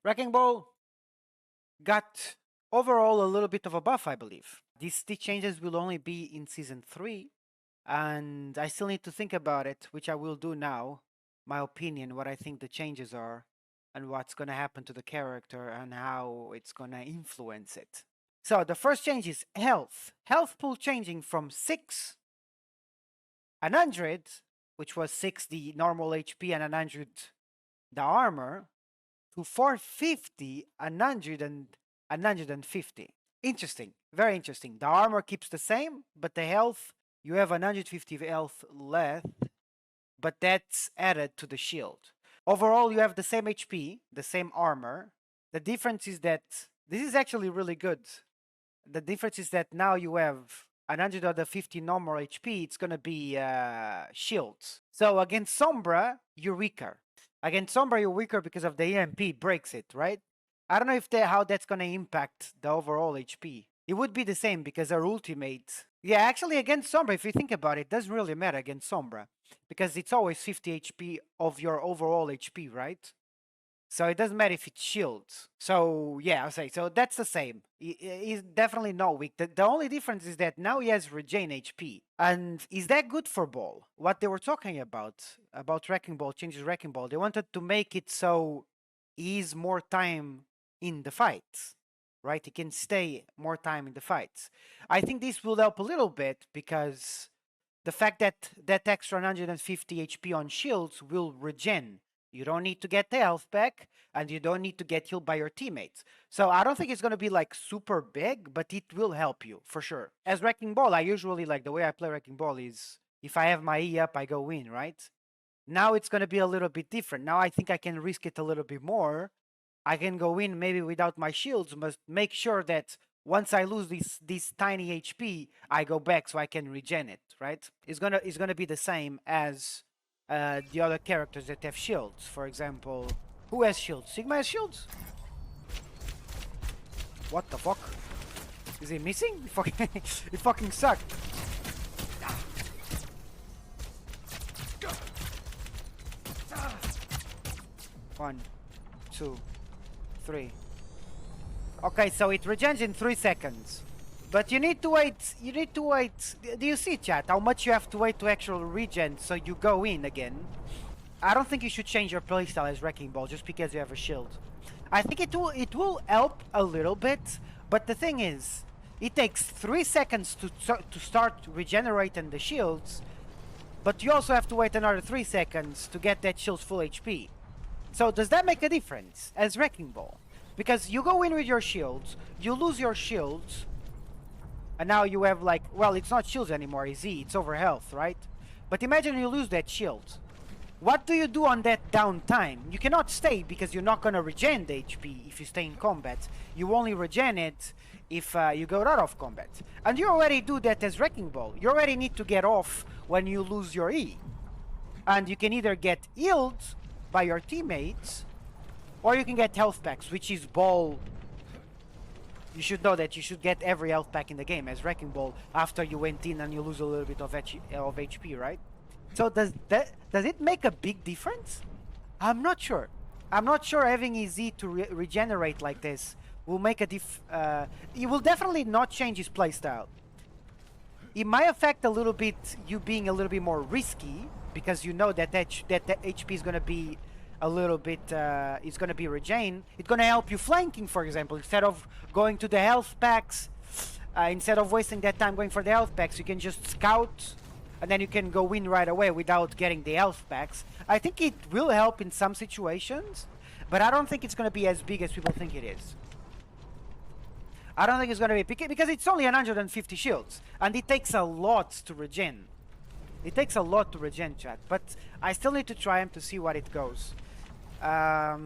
Wrecking Ball got overall a little bit of a buff, I believe. These changes will only be in Season 3, and I still need to think about it, which I will do now. My opinion, what I think the changes are, and what's going to happen to the character, and how it's going to influence it. So the first change is health. Health pool changing from 6, 100, which was 6 the normal HP and 100 the armor, to 450, 100 and 150. Interesting, very interesting. The armor keeps the same, but the health, you have 150 health left, but that's added to the shield. Overall, you have the same HP, the same armor. The difference is that this is actually really good. The difference is that now you have 150 normal HP, it's gonna be shields. So against Sombra, you're weaker. Against Sombra, you're weaker because of the EMP breaks it, right? I don't know if how that's gonna impact the overall HP. It would be the same because our ultimate... Yeah, actually against Sombra, if you think about it, it doesn't really matter against Sombra. Because it's always 50 HP of your overall HP, right? So it doesn't matter if it's shields. So yeah, I'll say, so that's the same. He's definitely not weak. The only difference is that now he has regen HP. And is that good for Ball? What they were talking about Wrecking Ball, changes Wrecking Ball, they wanted to make it so he's more time in the fights, right? He can stay more time in the fights. I think this will help a little bit because the fact that that extra 150 HP on shields will regen. You don't need to get the health back, and you don't need to get healed by your teammates. So I don't think it's going to be like super big, but it will help you for sure. As Wrecking Ball, I usually like the way I play Wrecking Ball is if I have my E up, I go in, right? Now it's going to be a little bit different. Now I think I can risk it a little bit more. I can go in maybe without my shields, but make sure that once I lose this tiny HP, I go back so I can regen it, right? It's gonna be the same as the other characters that have shields. For example, who has shields? Sigma has shields? What the fuck? Is he missing? He fucking sucked. One, 2, 3. Okay, so it regens in 3 seconds. But you need to wait, Do you see, chat, how much you have to wait to actually regen so you go in again? I don't think you should change your playstyle as Wrecking Ball just because you have a shield. I think it will help a little bit, but the thing is, it takes 3 seconds to start regenerating the shields, but you also have to wait another 3 seconds to get that shield's full HP. So does that make a difference as Wrecking Ball? Because you go in with your shields, you lose your shields, and now you have like, well, it's not shields anymore, it's over health, right? But imagine you lose that shield. What do you do on that downtime? You cannot stay because you're not going to regen the HP if you stay in combat. You only regen it if you go out of combat. And you already do that as Wrecking Ball. You already need to get off when you lose your E. And you can either get healed by your teammates, or you can get health packs, which is Ball. You should know that you should get every health pack in the game as Wrecking Ball after you went in and you lose a little bit of HP, right? So does it make a big difference? I'm not sure. I'm not sure having EZ to regenerate like this will make a it will definitely not change his playstyle. It might affect a little bit you being a little bit more risky because you know that that HP is going to be a little bit, it's going to be regen. It's going to help you flanking, for example. Instead of going to the health packs, instead of wasting that time going for the health packs, you can just scout, and then you can go in right away without getting the health packs. I think it will help in some situations, but I don't think it's going to be as big as people think it is. I don't think it's going to be, because it's only 150 shields, and it takes a lot to regen. It takes a lot to regen, chat, but I still need to try him to see what it goes. I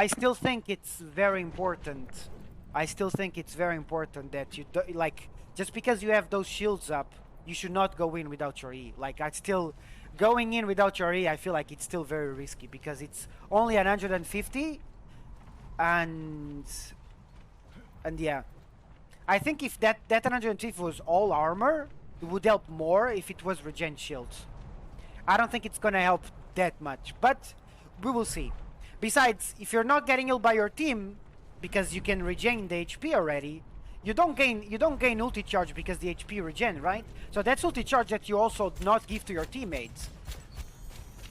still think it's very important. I still think it's very important that you do, like, just because you have those shields up, you should not go in without your E. Like, going in without your E, I feel like it's still very risky because it's only 150, and yeah, I think if that 150 was all armor, it would help more if it was regen shields. I don't think it's gonna help that much, but we will see. Besides, if you're not getting healed by your team, because you can regen the HP already, you don't gain ulti charge because the HP regen, right? So that's ulti charge that you also not give to your teammates.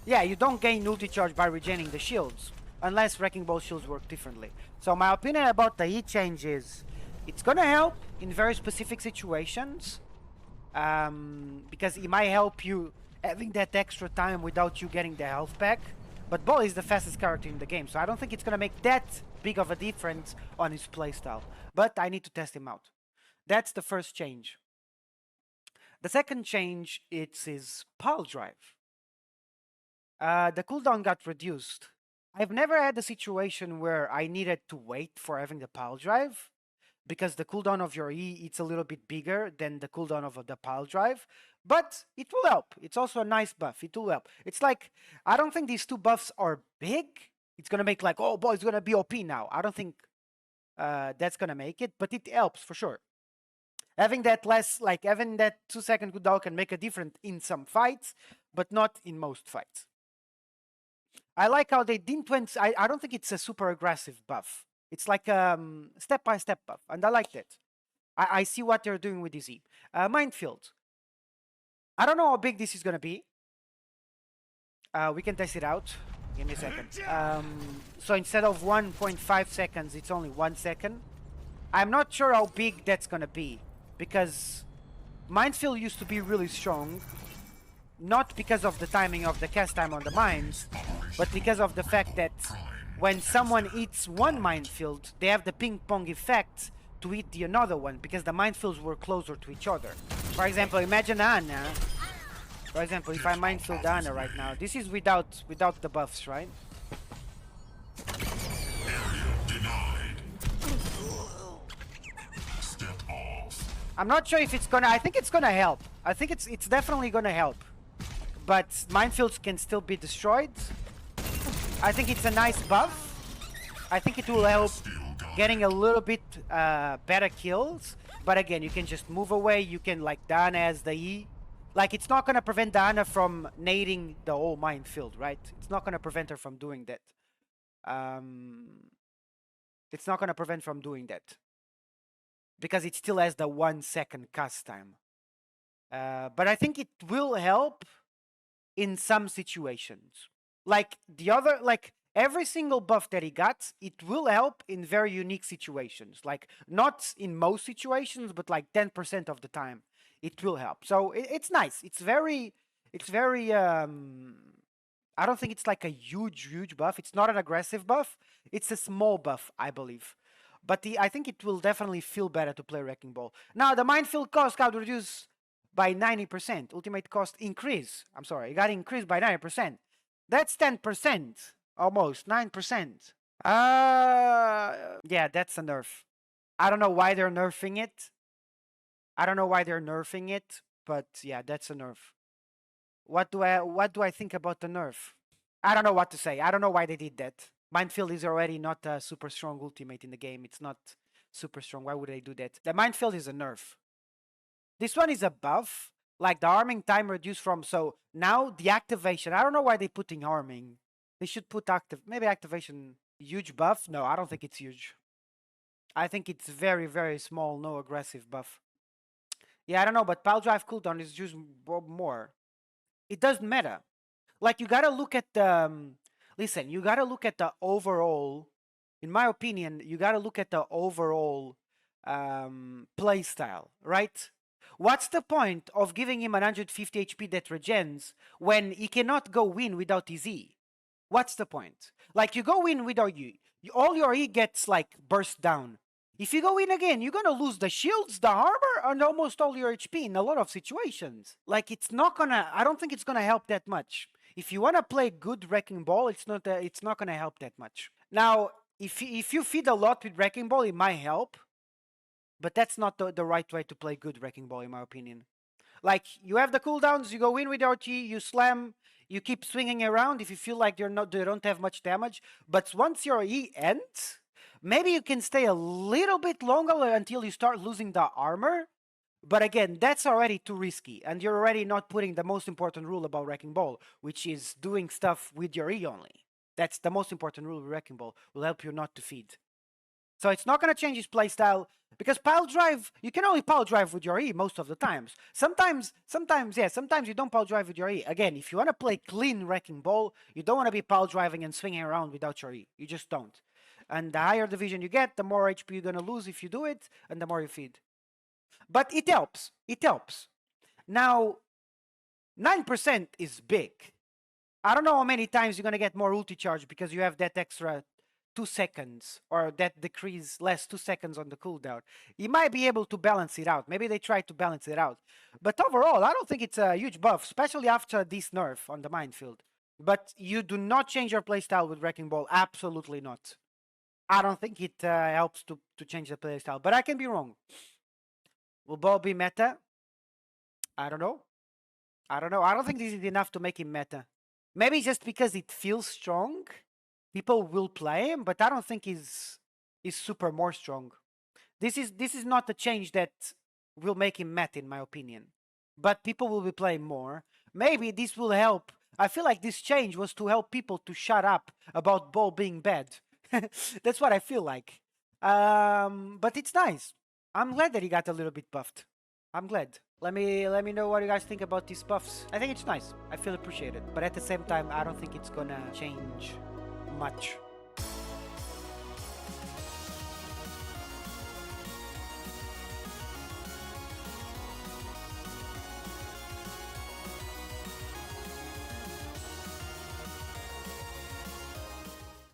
Yeah, you don't gain ulti charge by regening the shields, unless Wrecking Ball shields work differently. So my opinion about the E change is, it's gonna help in very specific situations, because it might help you having that extra time without you getting the health back. But Ball is the fastest character in the game, so I don't think it's gonna make that big of a difference on his playstyle. But I need to test him out. That's the first change. The second change, it's his pile drive. The cooldown got reduced. I've never had a situation where I needed to wait for having the pile drive, because the cooldown of your E, it's a little bit bigger than the cooldown of the pile drive, but it will help. It's also a nice buff. It will help. It's like, I don't think these two buffs are big. It's gonna make like, oh boy, it's gonna be OP now. I don't think that's gonna make it, but it helps for sure. Having that having that 2-second cooldown can make a difference in some fights, but not in most fights. I like how they didn't went. I don't think it's a super aggressive buff. It's like step-by-step buff, and I like that. I see what they're doing with DZ. Minefield. I don't know how big this is gonna be. We can test it out. Give me a second. So instead of 1.5 seconds, it's only 1 second. I'm not sure how big that's gonna be, because Minefield used to be really strong. Not because of the timing of the cast time on the mines, but because of the fact that when someone eats one minefield, they have the ping pong effect to eat the another one, because the minefields were closer to each other. For example, imagine Ana. For example, if I minefield Ana right now, this is without the buffs, right? I'm not sure if it's gonna. I think it's gonna help. I think it's definitely gonna help. But minefields can still be destroyed. I think it's a nice buff. I think it will help getting a little bit better kills. But again, you can just move away. You can, like, Diana as the E. Like, it's not gonna prevent Diana from nading the whole minefield, right? It's not gonna prevent her from doing that. It's not gonna prevent from doing that, because it still has the 1 second cast time. But I think it will help in some situations. Like every single buff that he got, it will help in very unique situations. Like, not in most situations, but like 10% of the time, it will help. So it's nice. It's very, I don't think it's like a huge buff. It's not an aggressive buff. It's a small buff, I believe. But I think it will definitely feel better to play Wrecking Ball. Now, the minefield cost got reduced by 90%. Ultimate cost increase. I'm sorry, it got increased by 90%. That's 10%. Almost 9%. Yeah, that's a nerf. I don't know why they're nerfing it. But yeah, that's a nerf. What do I think about the nerf? I don't know what to say. I don't know why they did that. Minefield is already not a super strong ultimate in the game. It's not super strong. Why would they do that? The Minefield is a nerf. This one is a buff. Like, the harming time reduced from... So now the activation... I don't know why they're putting harming. They should put maybe activation... Huge buff? No, I don't think it's huge. I think it's very small, no aggressive buff. Yeah, I don't know, but pile drive cooldown is just more. It doesn't matter. Like, you gotta look at the... listen, you gotta look at the overall... In my opinion, you gotta look at the overall play style, right? What's the point of giving him 150 HP that regens when he cannot go in without his E? What's the point? Like, you go in without you, all your E gets, like, burst down. If you go in again, you're gonna lose the shields, the armor, and almost all your HP in a lot of situations. Like, it's not gonna... I don't think it's gonna help that much. If you wanna play good Wrecking Ball, it's not gonna help that much. Now, if you feed a lot with Wrecking Ball, it might help. But that's not the right way to play good Wrecking Ball, in my opinion. Like, you have the cooldowns, you go in with RT, you slam, you keep swinging around if you feel like they don't have much damage. But once your E ends, maybe you can stay a little bit longer until you start losing the armor. But again, that's already too risky, and you're already not putting the most important rule about Wrecking Ball, which is doing stuff with your E only. That's the most important rule of Wrecking Ball. Will help you not to feed. So it's not going to change his playstyle because pile drive, you can only pile drive with your E most of the times. Sometimes you don't pile drive with your E. Again, if you want to play clean Wrecking Ball, you don't want to be pile driving and swinging around without your E. You just don't. And the higher division you get, the more HP you're going to lose if you do it, and the more you feed. But it helps. It helps. Now, 9% is big. I don't know how many times you're going to get more ulti charge because you have that extra 2 seconds or that decrease less 2 seconds on the cooldown. You might be able to balance it out. Maybe they try to balance it out. But overall, I don't think it's a huge buff, especially after this nerf on the Minefield. But you do not change your playstyle with Wrecking Ball. Absolutely not. I don't think it helps to change the playstyle. But I can be wrong. Will Ball be meta? I don't know. I don't think this is enough to make him meta. Maybe just because it feels strong, people will play him, but I don't think he's super more strong. This is not a change that will make him meta, in my opinion. But people will be playing more. Maybe this will help. I feel like this change was to help people to shut up about Ball being bad. That's what I feel like. But it's nice. I'm glad that he got a little bit buffed. I'm glad. Let me know what you guys think about these buffs. I think it's nice. I feel appreciated. But at the same time, I don't think it's gonna change much.